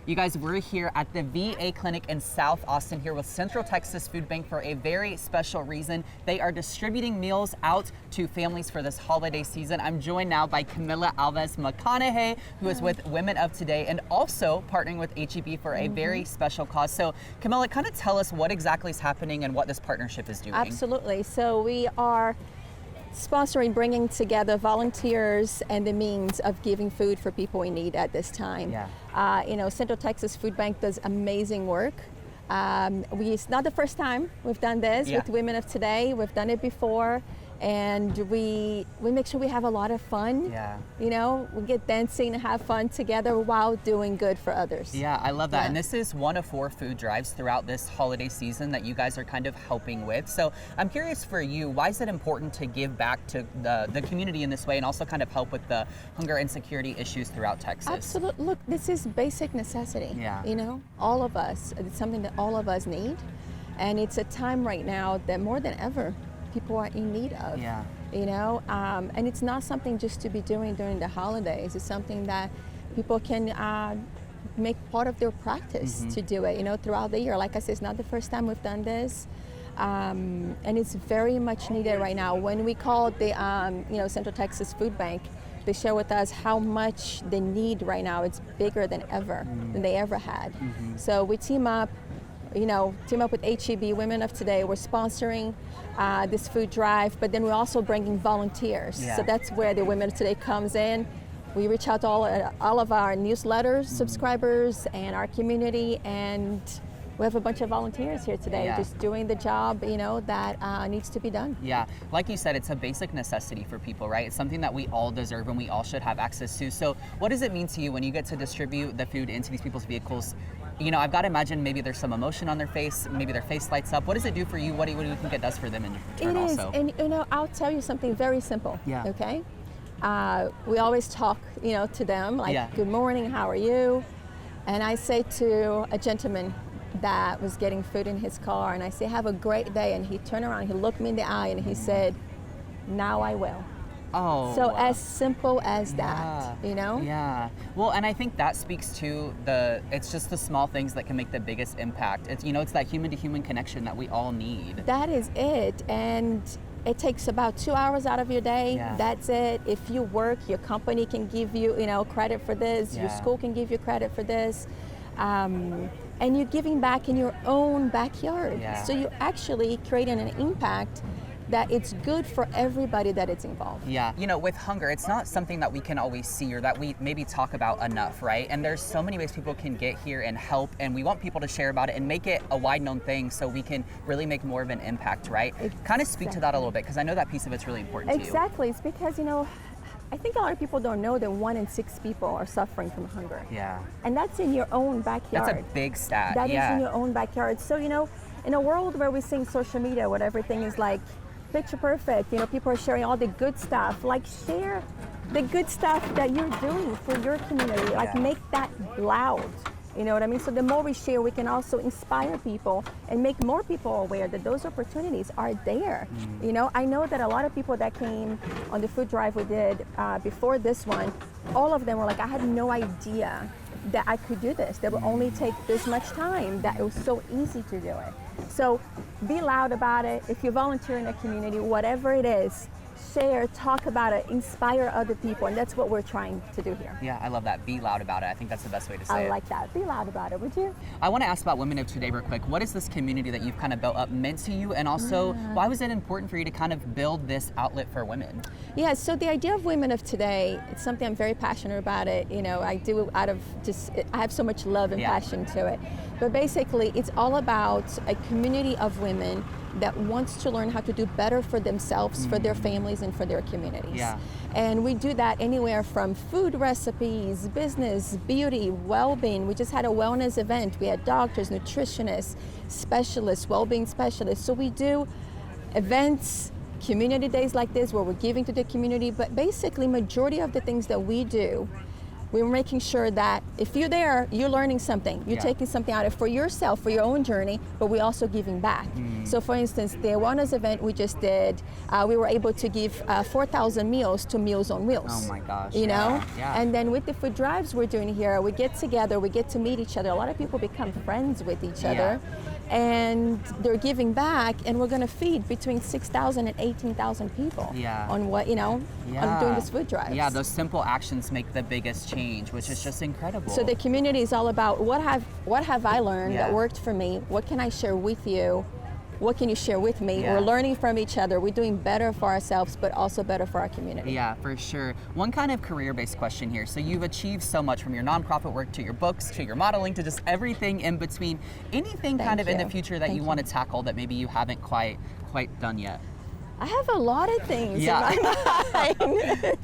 You guys, we're here at the VA Clinic in South Austin here with Central Texas Food Bank for a very special reason. They are distributing meals out to families for this holiday season. I'm joined now by Camila Alves McConaughey, who is with Women of Today and also partnering with HEB for a very special cause. So Camila, kind of tell us what exactly is happening and what this partnership is doing. Absolutely. So we are sponsoring, bringing together volunteers and the means of giving food for people in need at this time. Central Texas Food Bank does amazing work. It's not the first time we've done this with Women of Today. We've done it before, and we make sure we have a lot of fun. We get dancing and have fun together while doing good for others. I love that. And this is one of 4 food drives throughout this holiday season that you guys are kind of helping with. So I'm curious for you, why is it important to give back to the community in this way and also kind of help with the hunger and security issues throughout Texas? Absolutely. Look, this is basic necessity. All of us, it's something that all of us need. And it's a time right now that more than ever, people are in need of, and it's not something just to be doing during the holidays. It's something that people can make part of their practice to do it, throughout the year. Like I said, it's not the first time we've done this, and it's very much needed right now. When we called the, Central Texas Food Bank, they share with us how much they need right now. It's bigger than ever, than they ever had. So we team up with HEB, Women of Today. We're sponsoring this food drive, but then we're also bringing volunteers. So that's where the Women of Today comes in. We reach out to all of our newsletters, subscribers, and our community, and we have a bunch of volunteers here today just doing the job, that needs to be done. Like you said, it's a basic necessity for people, right? It's something that we all deserve and we all should have access to. So what does it mean to you when you get to distribute the food into these people's vehicles? I've got to imagine maybe there's some emotion on their face, maybe their face lights up. What does it do for you? What do you think it does for them in return also? And I'll tell you something very simple, okay? We always talk, to them, like, good morning, how are you? And I say to a gentleman that was getting food in his car, and I say, have a great day. And he turned around, he looked me in the eye, and he said, now I will. So as simple as that, Well, and I think that speaks to it's just the small things that can make the biggest impact. It's, it's that human to human connection that we all need. That is it. And it takes about 2 hours out of your day. That's it. If you work, your company can give you, credit for this. Your school can give you credit for this. And you're giving back in your own backyard. So you're actually creating an impact that it's good for everybody that it's involved. With hunger, it's not something that we can always see or that we maybe talk about enough, right? And there's so many ways people can get here and help, and we want people to share about it and make it a wide known thing so we can really make more of an impact, right? Kind of speak to that a little bit, because I know that piece of it's really important to you. Exactly. It's because, I think a lot of people don't know that 1 in 6 people are suffering from hunger. And that's in your own backyard. That's a big stat. That is in your own backyard. So, in a world where we see social media, where everything is like picture perfect, people are sharing all the good stuff, like share the good stuff that you're doing for your community, like make that loud. You know what I mean? So the more we share, we can also inspire people and make more people aware that those opportunities are there. I know that a lot of people that came on the food drive we did before this one, all of them were like, I had no idea that I could do this. That would only take this much time, that it was so easy to do it. So be loud about it. If you volunteer in a community, whatever it is, share, talk about it, inspire other people, and that's what we're trying to do here. I love that. Be loud about it. I think that's the best way to say it. I like that. Be loud about it, would you? I want to ask about Women of Today real quick. What is this community that you've kind of built up meant to you, and also why was it important for you to kind of build this outlet for women? So the idea of Women of Today, it's something I'm very passionate about it. I do it out of I have so much love and passion to it. But basically, it's all about a community of women that wants to learn how to do better for themselves, for their families, and for their communities. And we do that anywhere from food recipes, business, beauty, well-being. We just had a wellness event. We had doctors, nutritionists, specialists, well-being specialists. So we do events, community days like this where we're giving to the community, but basically majority of the things that we do we're making sure that if you're there, you're learning something. You're taking something out of for yourself, for your own journey, but we're also giving back. So for instance, the wellness event we just did, we were able to give 4,000 meals to Meals on Wheels. Oh my gosh. You know? Yeah. And then with the food drives we're doing here, we get together, we get to meet each other. A lot of people become friends with each other. And they're giving back, and we're going to feed between 6,000 and 18,000 people on what, on doing this food drive. Yeah, those simple actions make the biggest change, which is just incredible. So the community is all about what have I learned that worked for me? What can I share with you? What can you share with me? We're learning from each other. We're doing better for ourselves, but also better for our community. Yeah, for sure. One kind of career-based question here. So you've achieved so much from your nonprofit work to your books, to your modeling, to just everything in between. Anything kind of in the future that you want to tackle that maybe you haven't quite done yet? I have a lot of things in my mind.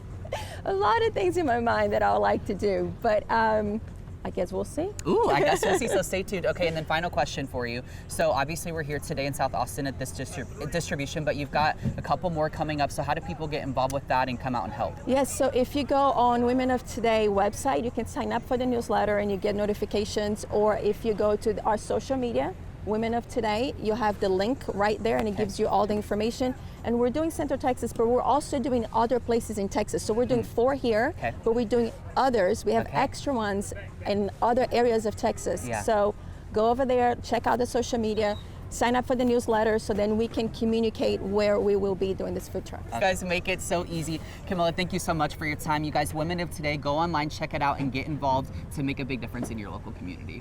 A lot of things in my mind that I would like to do, but I guess we'll see. Ooh, I guess we'll see, so stay tuned. Okay, and then final question for you. So obviously we're here today in South Austin at this distribution, but you've got a couple more coming up. So how do people get involved with that and come out and help? Yes, so if you go on Women of Today website, you can sign up for the newsletter and you get notifications, or if you go to our social media, Women of Today, you have the link right there and it gives you all the information. And we're doing Central Texas, but we're also doing other places in Texas. So we're doing 4 here, but we're doing others. We have extra ones in other areas of Texas. So go over there, check out the social media, sign up for the newsletter so then we can communicate where we will be doing this food truck. You guys make it so easy. Camila, thank you so much for your time. You guys, Women of Today, go online, check it out, and get involved to make a big difference in your local community.